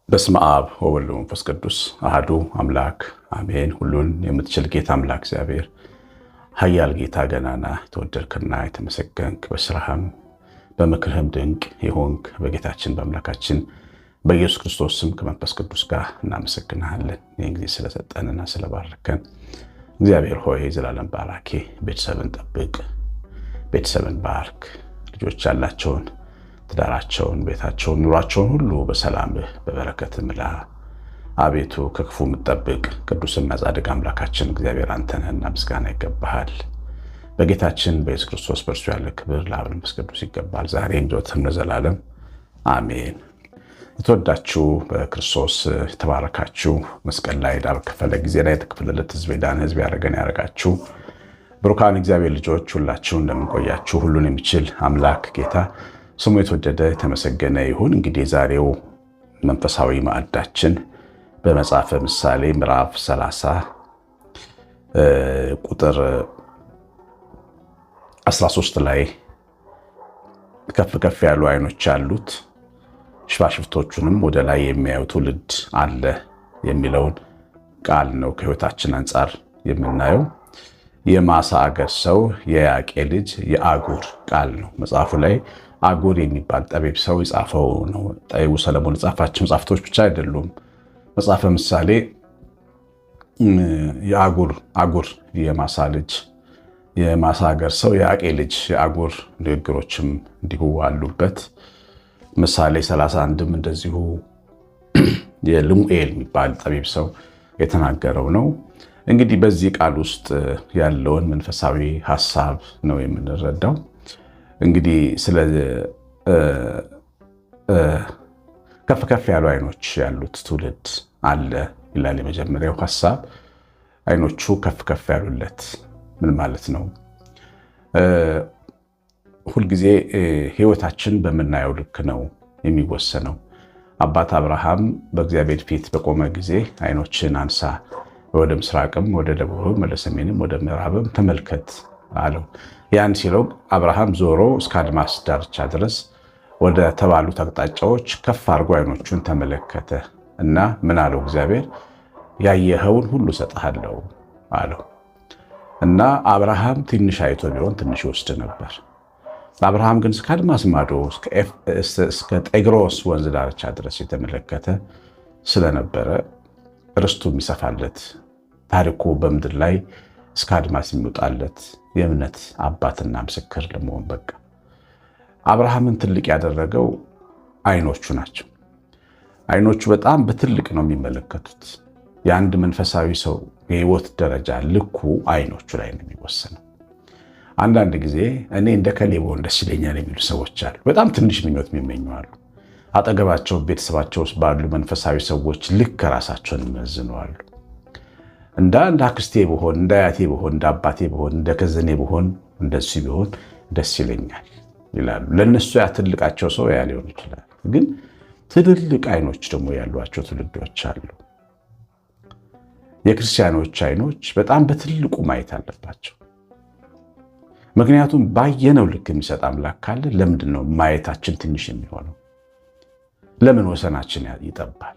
በስመ አብ ወወልድ ወመንፈስ ቅዱስ አሐዱ አምላክ አሜን። ሁሉን የምትችል ጌታ አምላክ እግዚአብሔር ኃያል ጌታ ገናና የተወደድክና የተመሰገንክ በስራህም በምክርህም ድንቅ የሆንክ በጌታችን በአምላካችን በኢየሱስ ክርስቶስ ስም ከመንፈስ ቅዱስ ጋር እናመሰግናለን። ይህን ጊዜ ስለሰጠንና ስለባረከን እግዚአብሔር ሆይ ዘላለም ባራኬ። ቤተሰብን ጠብቅ፣ ቤተሰብን ባርክ። ልጆች ያላቸውን ትዳራቸውን፣ ቤታቸውን፣ ኑሯቸውን ሁሉ በሰላምህ በበረከት ምላ። አቤቱ ከክፉ የምትጠብቅ ቅዱስና ጻድቅ አምላካችን እግዚአብሔር አንተ ነህና ምስጋና ይገባሃል። በጌታችን በኢየሱስ ክርስቶስ በእርሱ ያለ ክብር ለአብ ለመንፈስ ቅዱስ ይገባል፣ ዛሬም ዘወትርም ለዘላለም አሜን። የተወዳችሁ በክርስቶስ የተባረካችሁ መስቀል ላይ ዕዳ በከፈለ ጊዜ ላይ የተከፈለለት ሕዝብ የዳነ ሕዝብ ያደረገን ያደረጋችሁ ብሩካን እግዚአብሔር ልጆች ሁላችሁ እንደምንቆያችሁ ሁሉን የሚችል አምላክ ጌታ ስሙ የተወደደ የተመሰገነ ይሁን። እንግዲህ ዛሬው መንፈሳዊ ማዕዳችን በመጽሐፈ ምሳሌ ምዕራፍ 30 ቁጥር 13 ላይ ከፍ ከፍ ያሉ ዓይኖች ያሉት ሽፋሽፍቶቹንም ወደ ላይ የሚያዩ ትውልድ አለ የሚለውን ቃል ነው ከሕይወታችን አንጻር የምናየው። የማሳ አገር ሰው የያቄ ልጅ የአጉር ቃል ነው። መጽሐፉ ላይ አጉር የሚባል ጠቢብ ሰው የጻፈው ነው። ጠቢቡ ሰለሞን የጻፋቸው መጽሐፍቶች ብቻ አይደሉም። መጽሐፈ ምሳሌ የአጉር የማሳ ልጅ የማሳ ሀገር ሰው የያቄ ልጅ የአጉር ንግግሮችም እንዲሁ አሉበት። ምሳሌ 31ም እንደዚሁ የልሙኤል የሚባል ጠቢብ ሰው የተናገረው ነው። እንግዲህ በዚህ ቃል ውስጥ ያለውን መንፈሳዊ ሀሳብ ነው የምንረዳው። እንግዲህ ስለ ከፍ ከፍ ያሉ ዓይኖች ያሉት ትውልድ አለ ይላል የመጀመሪያው ሀሳብ። ዓይኖቹ ከፍ ከፍ ያሉለት ምን ማለት ነው? ሁልጊዜ ሕይወታችን በምናየው ልክ ነው የሚወሰነው። አባት አብርሃም በእግዚአብሔር ፊት በቆመ ጊዜ ዓይኖችን አንሳ፣ ወደ ምስራቅም ወደ ደቡብም ወደ ሰሜንም ወደ ምዕራብም ተመልከት አለው። ያን ሲለው አብርሃም ዞሮ እስከ አድማስ ዳርቻ ድረስ ወደ ተባሉት አቅጣጫዎች ከፍ አድርጎ ዓይኖቹን ተመለከተ እና ምን አለው? እግዚአብሔር ያየኸውን ሁሉ እሰጥሃለሁ አለው። እና አብርሃም ትንሽ አይቶ ቢሆን ትንሽ ይወስድ ነበር። አብርሃም ግን እስከ አድማስ ማዶ እስከ ጤግሮስ ወንዝ ዳርቻ ድረስ የተመለከተ ስለነበረ ርስቱ የሚሰፋለት ታሪኩ በምድር ላይ እስከ አድማስ የሚወጣለት የእምነት አባትና ምስክር ለመሆን በቃ። አብርሃምን ትልቅ ያደረገው ዓይኖቹ ናቸው። ዓይኖቹ በጣም በትልቅ ነው የሚመለከቱት። የአንድ መንፈሳዊ ሰው የህይወት ደረጃ ልኩ ዓይኖቹ ላይ ነው የሚወሰነው። አንዳንድ ጊዜ እኔ እንደ ከሌ ብሆን ደስ ይለኛል የሚሉ ሰዎች አሉ። በጣም ትንሽ ምኞት የሚመኙ አሉ። አጠገባቸው ቤተሰባቸው ውስጥ ባሉ መንፈሳዊ ሰዎች ልክ ራሳቸውን ይመዝኑ አሉ። እንደ አንድ አክስቴ ብሆን፣ እንደ አያቴ ብሆን፣ እንደ አባቴ ብሆን፣ እንደ ከዘኔ ብሆን፣ እንደሱ ቢሆን ደስ ይለኛል ይላሉ። ለነሱ ያ ትልቃቸው ሰው ያ ሊሆን ይችላል። ግን ትልልቅ ዓይኖች ደግሞ ያሏቸው ትውልዶች አሉ። የክርስቲያኖች ዓይኖች በጣም በትልቁ ማየት አለባቸው። ምክንያቱም ባየነው ልክ የሚሰጥ አምላክ ካለ ለምንድን ነው ማየታችን ትንሽ የሚሆነው? ለምን ወሰናችን ይጠባል?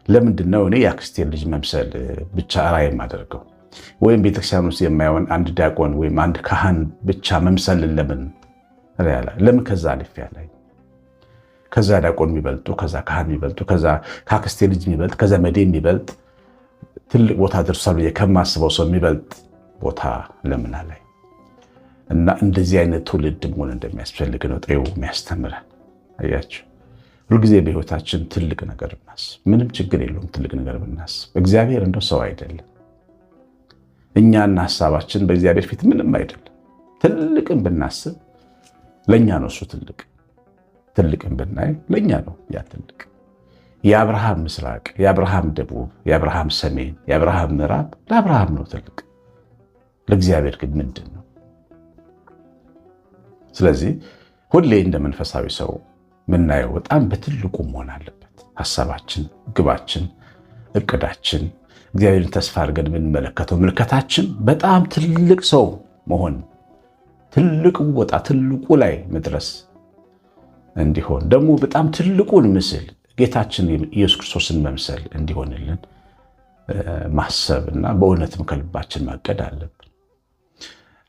ለምንድን ነው እኔ የአክስቴን ልጅ መምሰል ብቻ ራዕይ የማደርገው? ወይም ቤተክርስቲያን ውስጥ የማይሆን አንድ ዲያቆን ወይም አንድ ካህን ብቻ መምሰልን ለምን ከዛ አልፌ ላይ ከዛ ዲያቆን የሚበልጡ ከዛ ካህን የሚበልጡ ከዛ ከአክስቴ ልጅ የሚበልጥ ከዛ መዴ የሚበልጥ ትልቅ ቦታ ደርሷል ከማስበው ሰው የሚበልጥ ቦታ ለምን አላይ? እና እንደዚህ አይነት ትውልድ መሆን እንደሚያስፈልግ ነው ጥሬው የሚያስተምረን። አያችሁ፣ ሁልጊዜ በሕይወታችን ትልቅ ነገር ብናስብ ምንም ችግር የለውም። ትልቅ ነገር ብናስብ እግዚአብሔር እንደው ሰው አይደለም። እኛና ሀሳባችን በእግዚአብሔር ፊት ምንም አይደለም። ትልቅን ብናስብ ለእኛ ነው እሱ ትልቅ። ትልቅን ብናይ ለእኛ ነው ያ ትልቅ። የአብርሃም ምስራቅ፣ የአብርሃም ደቡብ፣ የአብርሃም ሰሜን፣ የአብርሃም ምዕራብ ለአብርሃም ነው ትልቅ። ለእግዚአብሔር ግን ምንድን ነው? ስለዚህ ሁሌ እንደ መንፈሳዊ ሰው ምናየው በጣም በትልቁ መሆን አለበት። ሀሳባችን፣ ግባችን፣ እቅዳችን እግዚአብሔርን ተስፋ አድርገን የምንመለከተው ምልከታችን በጣም ትልቅ ሰው መሆን ትልቁ ቦታ ትልቁ ላይ መድረስ እንዲሆን ደግሞ በጣም ትልቁን ምስል ጌታችን ኢየሱስ ክርስቶስን መምሰል እንዲሆንልን ማሰብና በእውነትም ከልባችን ማቀድ አለብን።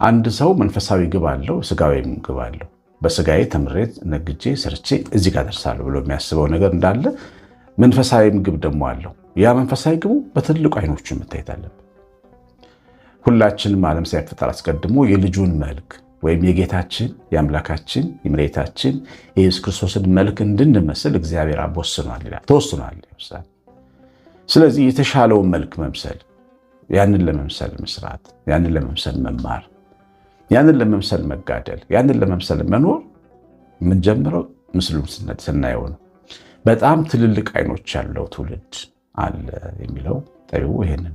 አንድ ሰው መንፈሳዊ ግብ አለው፣ ስጋዊም ግብ አለው። በስጋዬ ተምሬ ነግጄ ሰርቼ እዚህ ጋር ደርሳለሁ ብሎ የሚያስበው ነገር እንዳለ መንፈሳዊም ግብ ደግሞ አለው። ያ መንፈሳዊ ግቡ በትልቁ አይኖቹ መታየት አለብን። ሁላችንም ዓለም ሳይፈጠር አስቀድሞ የልጁን መልክ ወይም የጌታችን የአምላካችን የመድኃኒታችን የኢየሱስ ክርስቶስን መልክ እንድንመስል እግዚአብሔር አብ ወስኗል ይላል፣ ተወስኗል። ስለዚህ የተሻለውን መልክ መምሰል፣ ያንን ለመምሰል መስራት፣ ያንን ለመምሰል መማር፣ ያንን ለመምሰል መጋደል፣ ያንን ለመምሰል መኖር የምንጀምረው ምስሉን ስናየው ነው። በጣም ትልልቅ አይኖች ያለው ትውልድ አለ የሚለው ጠቢቡ ይሄንን።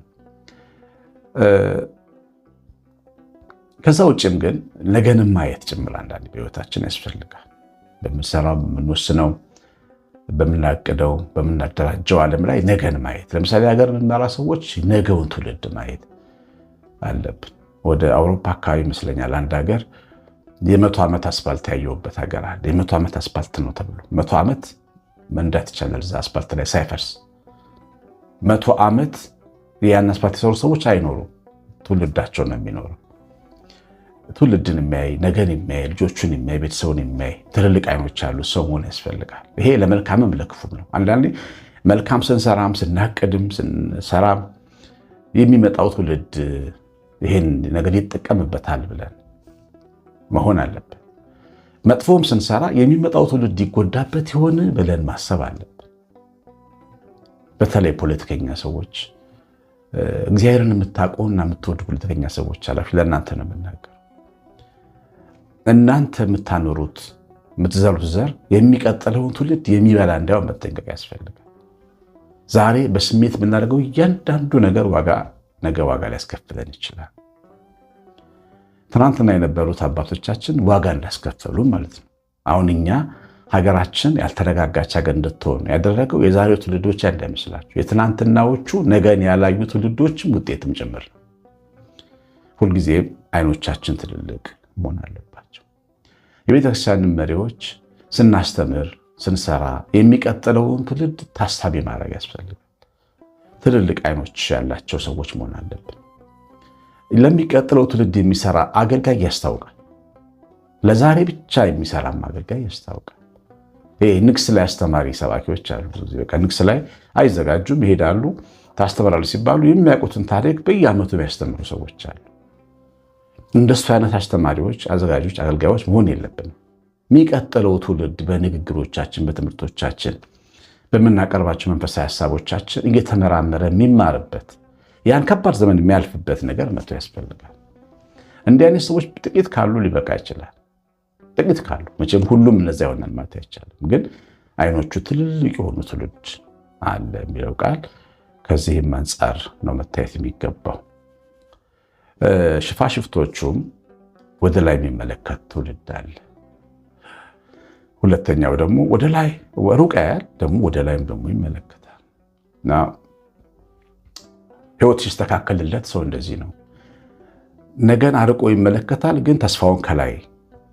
ከዛ ውጭም ግን ነገንም ማየት ጭምር አንዳንድ በህይወታችን ያስፈልጋል። በምንሰራው፣ በምንወስነው፣ በምናቅደው፣ በምናደራጀው ዓለም ላይ ነገን ማየት። ለምሳሌ ሀገር የምንመራ ሰዎች ነገውን ትውልድ ማየት አለብን። ወደ አውሮፓ አካባቢ ይመስለኛል አንድ ሀገር የ100 ዓመት አስፋልት ያየሁበት ሀገር አለ። የ100 ዓመት አስፋልት ነው ተብሎ 100 ዓመት መንዳት ይቻላል እዛ አስፋልት ላይ ሳይፈርስ። 100 ዓመት ያን አስፋልት የሰሩ ሰዎች አይኖሩም፣ ትውልዳቸው ነው የሚኖረው። ትውልድን የሚያይ ነገን የሚያይ ልጆቹን የሚያይ ቤተሰቡን የሚያይ ትልልቅ አይኖች ያሉ ሰው መሆን ያስፈልጋል። ይሄ ለመልካምም ለክፉም ነው። አንዳንዴ መልካም ስንሰራም ስናቅድም ስንሰራም የሚመጣው ትውልድ ይሄን ነገር ይጠቀምበታል ብለን መሆን አለብን። መጥፎም ስንሰራ የሚመጣው ትውልድ ይጎዳበት ይሆን ብለን ማሰብ አለብን። በተለይ ፖለቲከኛ ሰዎች፣ እግዚአብሔርን የምታውቁና የምትወዱ ፖለቲከኛ ሰዎች አላችሁ፣ ለእናንተ ነው የምናገር። እናንተ የምታኖሩት የምትዘሩት ዘር የሚቀጥለውን ትውልድ የሚበላ እንዲያውም መጠንቀቅ ያስፈልጋል። ዛሬ በስሜት የምናደርገው እያንዳንዱ ነገር ነገ ዋጋ ሊያስከፍለን ይችላል። ትናንትና የነበሩት አባቶቻችን ዋጋ እንዳስከፈሉ ማለት ነው። አሁን እኛ ሀገራችን ያልተረጋጋች ሀገር እንድትሆን ያደረገው የዛሬው ትውልዶች እንዳይመስላችሁ፣ የትናንትናዎቹ ነገን ያላዩ ትውልዶችም ውጤትም ጭምር ነው። ሁልጊዜም አይኖቻችን ትልልቅ መሆን አለባቸው። የቤተክርስቲያንን መሪዎች ስናስተምር ስንሰራ የሚቀጥለውን ትውልድ ታሳቢ ማድረግ ያስፈልጋል። ትልልቅ አይኖች ያላቸው ሰዎች መሆን አለብን። ለሚቀጥለው ትውልድ የሚሰራ አገልጋይ ያስታውቃል። ለዛሬ ብቻ የሚሰራም አገልጋይ ያስታውቃል። ይሄ ንግስ ላይ አስተማሪ ሰባኪዎች አሉ። በቃ ንግስ ላይ አይዘጋጁም፣ ይሄዳሉ፣ ታስተምራሉ ሲባሉ የሚያውቁትን ታሪክ በየዓመቱ የሚያስተምሩ ሰዎች አሉ። እንደሱ አይነት አስተማሪዎች፣ አዘጋጆች፣ አገልጋዮች መሆን የለብንም። የሚቀጥለው ትውልድ በንግግሮቻችን፣ በትምህርቶቻችን፣ በምናቀርባቸው መንፈሳዊ ሀሳቦቻችን እየተመራመረ የሚማርበት ያን ከባድ ዘመን የሚያልፍበት ነገር መቶ ያስፈልጋል። እንዲህ አይነት ሰዎች ጥቂት ካሉ ሊበቃ ይችላል። ጥቂት ካሉ መቼም ሁሉም እነዚያ ይሆናል ማለት አይቻልም። ግን አይኖቹ ትልልቅ የሆኑ ትውልድ አለ የሚለው ቃል ከዚህም አንጻር ነው መታየት የሚገባው። ሽፋሽፍቶቹም ወደ ላይ የሚመለከት ትውልድ አለ። ሁለተኛው ደግሞ ወደ ላይ ሩቅ ያያል፣ ደግሞ ወደ ላይም ደግሞ ይመለከታል። እና ህይወት ሲስተካከልለት ሰው እንደዚህ ነው። ነገን አርቆ ይመለከታል፣ ግን ተስፋውን ከላይ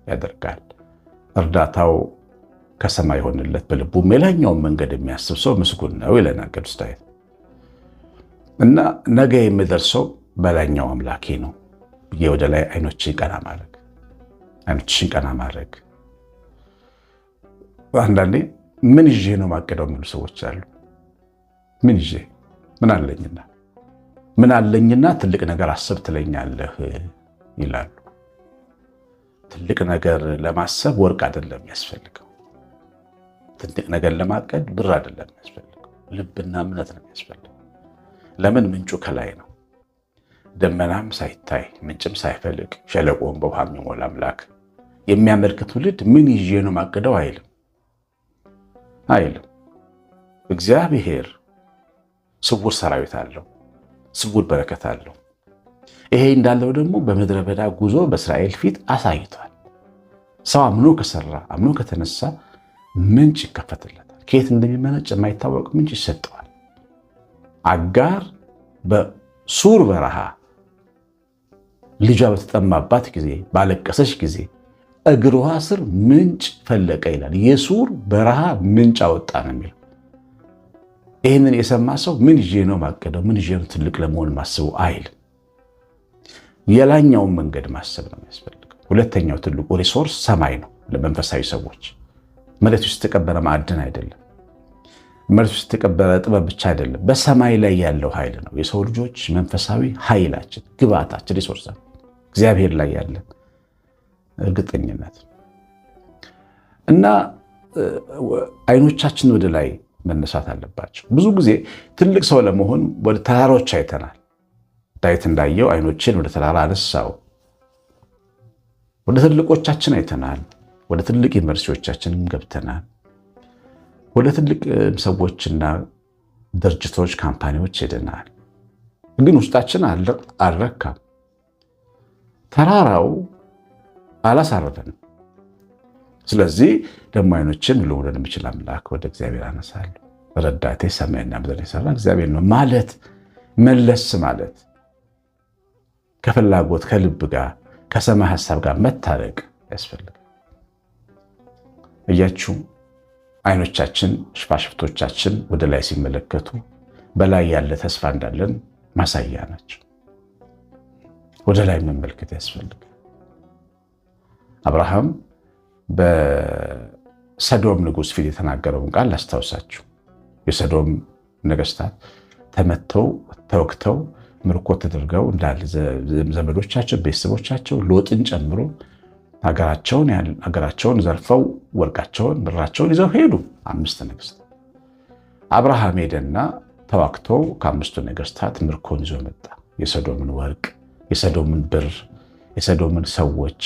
ያደርጋል። እርዳታው ከሰማይ የሆነለት በልቡም የላይኛውን መንገድ የሚያስብ ሰው ምስጉን ነው ይለናል ቅዱስ ዳዊት። እና ነገ የሚደርሰው በላይኛው አምላኬ ነው ብዬ ወደ ላይ አይኖችን ቀና ማድረግ። አንዳንዴ ምን ይዤ ነው ማቀደው የሚሉ ሰዎች አሉ። ምን ይዤ ምን አለኝና ትልቅ ነገር አስብ ትለኛለህ ይላሉ። ትልቅ ነገር ለማሰብ ወርቅ አይደለም የሚያስፈልገው። ትልቅ ነገር ለማቀድ ብር አይደለም የሚያስፈልገው፣ ልብና እምነት ነው የሚያስፈልገው። ለምን? ምንጩ ከላይ ነው። ደመናም ሳይታይ ምንጭም ሳይፈልቅ ሸለቆም በውሃ የሚሞላ አምላክ የሚያመልክ ትውልድ ምን ይዤ ነው ማቀደው አይልም። እግዚአብሔር ስውር ሰራዊት አለው፣ ስውር በረከት አለው። ይሄ እንዳለው ደግሞ በምድረ በዳ ጉዞ በእስራኤል ፊት አሳይቷል። ሰው አምኖ ከሰራ አምኖ ከተነሳ ምንጭ ይከፈትለታል። ከየት እንደሚመነጭ የማይታወቅ ምንጭ ይሰጠዋል። አጋር በሱር በረሃ ልጇ በተጠማባት ጊዜ ባለቀሰች ጊዜ እግሯ ስር ምንጭ ፈለቀ ይላል። የሱር በረሃ ምንጭ አወጣ ነው የሚለው። ይህንን የሰማ ሰው ምን ይዤ ነው ማቀደው? ምን ይዤ ነው ትልቅ ለመሆን ማስበው አይል። የላኛውን መንገድ ማሰብ ነው የሚያስፈልገው። ሁለተኛው ትልቁ ሪሶርስ ሰማይ ነው። ለመንፈሳዊ ሰዎች መሬት ውስጥ የተቀበረ ማዕድን አይደለም። መሬት ውስጥ የተቀበረ ጥበብ ብቻ አይደለም። በሰማይ ላይ ያለው ኃይል ነው። የሰው ልጆች መንፈሳዊ ኃይላችን፣ ግብአታችን፣ ሪሶርስ እግዚአብሔር ላይ ያለን እርግጠኝነት እና አይኖቻችን ወደ ላይ መነሳት አለባቸው። ብዙ ጊዜ ትልቅ ሰው ለመሆን ወደ ተራሮች አይተናል። ዳዊት እንዳየው አይኖችን ወደ ተራራ አነሳው። ወደ ትልቆቻችን አይተናል። ወደ ትልቅ ዩኒቨርሲቲዎቻችንም ገብተናል። ወደ ትልቅ ሰዎችና ድርጅቶች፣ ካምፓኒዎች ሄደናል። ግን ውስጣችን አልረካም። ተራራው አላሳረፈንም። ስለዚህ ደግሞ አይኖችን ልውረድ የሚችል አምላክ ወደ እግዚአብሔር አነሳለሁ። ረዳቴ ሰማይና ምድር የሰራ እግዚአብሔር ነው ማለት መለስ ማለት ከፍላጎት ከልብ ጋር ከሰማይ ሀሳብ ጋር መታረቅ ያስፈልጋል። እያችሁ አይኖቻችን ሽፋሽፍቶቻችን ወደ ላይ ሲመለከቱ በላይ ያለ ተስፋ እንዳለን ማሳያ ናቸው። ወደ ላይ መመልከት ያስፈልጋል። አብርሃም በሰዶም ንጉሥ ፊት የተናገረውን ቃል ላስታውሳችሁ። የሰዶም ነገስታት ተመተው ተወግተው ምርኮ ተደርገው እንዳለ ዘመዶቻቸው፣ ቤተሰቦቻቸው ሎጥን ጨምሮ ሀገራቸውን ዘርፈው ወርቃቸውን ብራቸውን ይዘው ሄዱ። 5 ነገስታት። አብርሃም ሄደና ተዋግቶ ከ5ቱ ነገስታት ምርኮን ይዞ መጣ። የሰዶምን ወርቅ፣ የሰዶምን ብር፣ የሰዶምን ሰዎች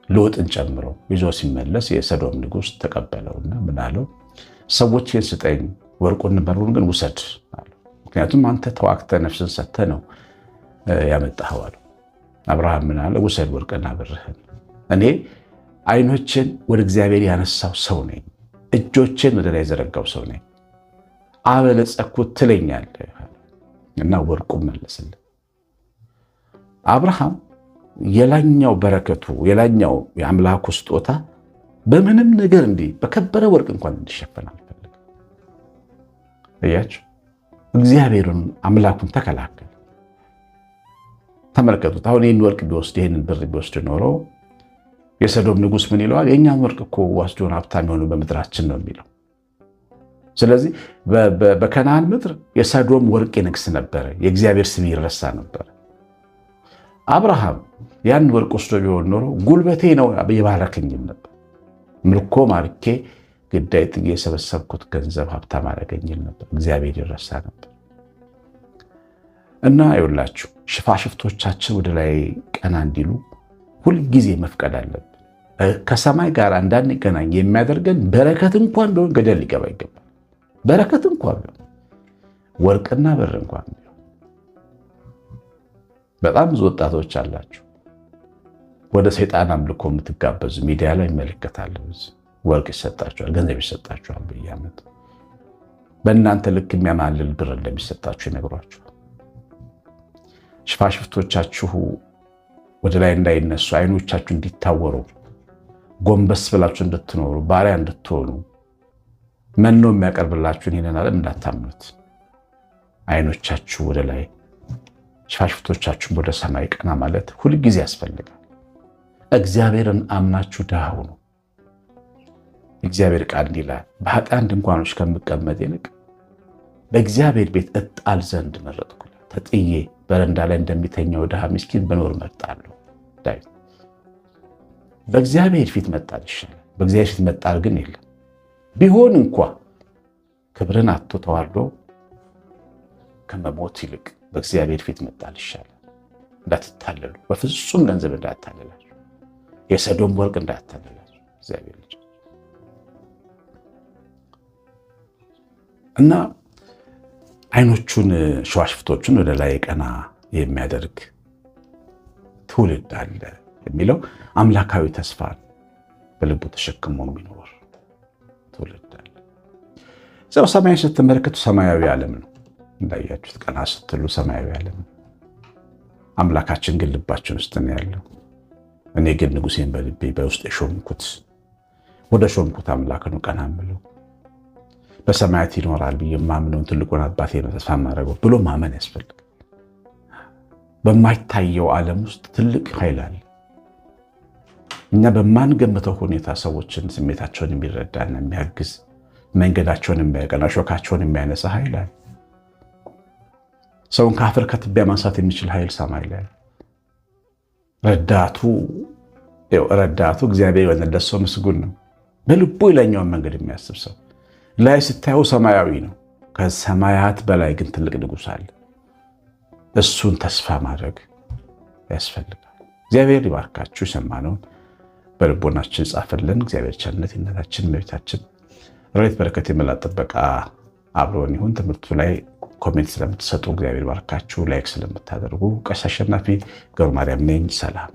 ሎጥን ጨምሮ ይዞ ሲመለስ የሰዶም ንጉሥ ተቀበለውና ምን አለው? ሰዎችን ስጠኝ፣ ወርቁን ብሩን ግን ውሰድ አለው። ምክንያቱም አንተ ተዋግተህ ነፍስን ሰጥተህ ነው ያመጣኸው አለው። አብርሃም ምን አለ? ውሰድ ወርቅና ብርህን። እኔ አይኖችን ወደ እግዚአብሔር ያነሳው ሰው ነኝ፣ እጆችን ወደ ላይ የዘረጋው ሰው ነኝ። አበለጸኩት ትለኛለህ እና ወርቁን መለስልህ። አብርሃም የላኛው በረከቱ የላኛው የአምላኩ ስጦታ በምንም ነገር እንዲህ በከበረ ወርቅ እንኳን እንዲሸፈን አልፈልግም። እያችሁ እግዚአብሔርን አምላኩን ተከላከለ። ተመልከቱት። አሁን ይህን ወርቅ ቢወስድ ይህንን ብር ቢወስድ ኖሮ የሰዶም ንጉሥ ምን ይለዋል? የእኛን ወርቅ እኮ ወስዶን ሀብታም የሆኑ በምድራችን ነው የሚለው። ስለዚህ በከነዓን ምድር የሰዶም ወርቅ ይነግስ ነበረ፣ የእግዚአብሔር ስም ይረሳ ነበረ። አብርሃም ያን ወርቅ ወስዶ ቢሆን ኖሮ ጉልበቴ ነው የባረከኝም ነበር። ምርኮ ማርኬ ግዳይ ጥጌ የሰበሰብኩት ገንዘብ ሀብታም አደረገኝም ነበር። እግዚአብሔር ይረሳ ነበር። እና ይኸውላችሁ ሽፋሽፍቶቻችን ወደ ላይ ቀና እንዲሉ ሁልጊዜ መፍቀድ አለብን። ከሰማይ ጋር እንዳንገናኝ የሚያደርገን በረከት እንኳን ቢሆን ገደል ሊገባ ይገባል። በረከት እንኳን ቢሆን ወርቅና ብር እንኳን ቢሆን። በጣም ብዙ ወጣቶች አላችሁ ወደ ሰይጣን አምልኮ የምትጋበዙ ሚዲያ ላይ ይመለከታለሁ። ወርቅ ይሰጣችኋል፣ ገንዘብ ይሰጣችኋል፣ በየዓመቱ በእናንተ ልክ የሚያማልል ብር እንደሚሰጣችሁ ይነግሯችኋል። ሽፋሽፍቶቻችሁ ወደ ላይ እንዳይነሱ፣ አይኖቻችሁ እንዲታወሩ፣ ጎንበስ ብላችሁ እንድትኖሩ፣ ባሪያ እንድትሆኑ መኖ የሚያቀርብላችሁን ይህንን ዓለም እንዳታምኑት። አይኖቻችሁ ወደ ላይ፣ ሽፋሽፍቶቻችሁን ወደ ሰማይ ቀና ማለት ሁልጊዜ ያስፈልጋል። እግዚአብሔርን አምናችሁ ድሃ ሁኑ። እግዚአብሔር ቃል ይላል በኃጥአን ድንኳኖች ከምቀመጥ ይልቅ በእግዚአብሔር ቤት እጣል ዘንድ መረጥኩ። ተጥዬ በረንዳ ላይ እንደሚተኛው ድሃ ምስኪን በኖር መርጣለሁ። ዳዊት በእግዚአብሔር ፊት መጣል ይሻላል። በእግዚአብሔር ፊት መጣል ግን የለም። ቢሆን እንኳ ክብርን አጥቶ ተዋርዶ ከመሞት ይልቅ በእግዚአብሔር ፊት መጣል ይሻላል። እንዳትታለሉ፣ በፍጹም ገንዘብ እንዳታለላችሁ፣ የሰዶም ወርቅ እንዳታለላችሁ። እግዚአብሔር ልጅ እና አይኖቹን ሸዋሽፍቶቹን ወደ ላይ ቀና የሚያደርግ ትውልድ አለ የሚለው አምላካዊ ተስፋ በልቡ ተሸክሞ የሚኖር ትውልድ አለ። እዛው ሰማይ ስትመለከቱ ሰማያዊ ዓለም ነው እንዳያችሁት። ቀና ስትሉ ሰማያዊ ዓለም ነው። አምላካችን ግን ልባችን ውስጥ ነው ያለው። እኔ ግን ንጉሴን በልቤ በውስጥ የሾምኩት ወደ ሾምኩት አምላክ ነው ቀና የምለው። በሰማያት ይኖራል ብዬ የማምነውን ትልቁን አባቴ ነው ተስፋ የማደርገው ብሎ ማመን ያስፈልጋል። በማይታየው ዓለም ውስጥ ትልቅ ኃይል አለ። እኛ በማንገምተው ሁኔታ ሰዎችን ስሜታቸውን የሚረዳና የሚያግዝ መንገዳቸውን የሚያቀና ሾካቸውን የሚያነሳ ኃይል አለ። ሰውን ከአፈር ከትቢያ ማንሳት የሚችል ኃይል ሰማይ ላይ ረዳቱ እግዚአብሔር የሆነለት ሰው ምስጉን ነው። በልቡ የላይኛውን መንገድ የሚያስብ ሰው ላይ ስታየው ሰማያዊ ነው። ከሰማያት በላይ ግን ትልቅ ንጉሥ አለ። እሱን ተስፋ ማድረግ ያስፈልጋል። እግዚአብሔር ይባርካችሁ። የሰማነውን በልቦናችን ጻፈልን። እግዚአብሔር ቸርነት ይነታችን እመቤታችን ረድኤት በረከት የመላ ጥበቃ አብሮን ይሁን። ትምህርቱ ላይ ኮሜንት ስለምትሰጡ እግዚአብሔር ይባርካችሁ። ላይክ ስለምታደርጉ ቀሲስ አሸናፊ ገብረ ማርያም ነኝ። ሰላም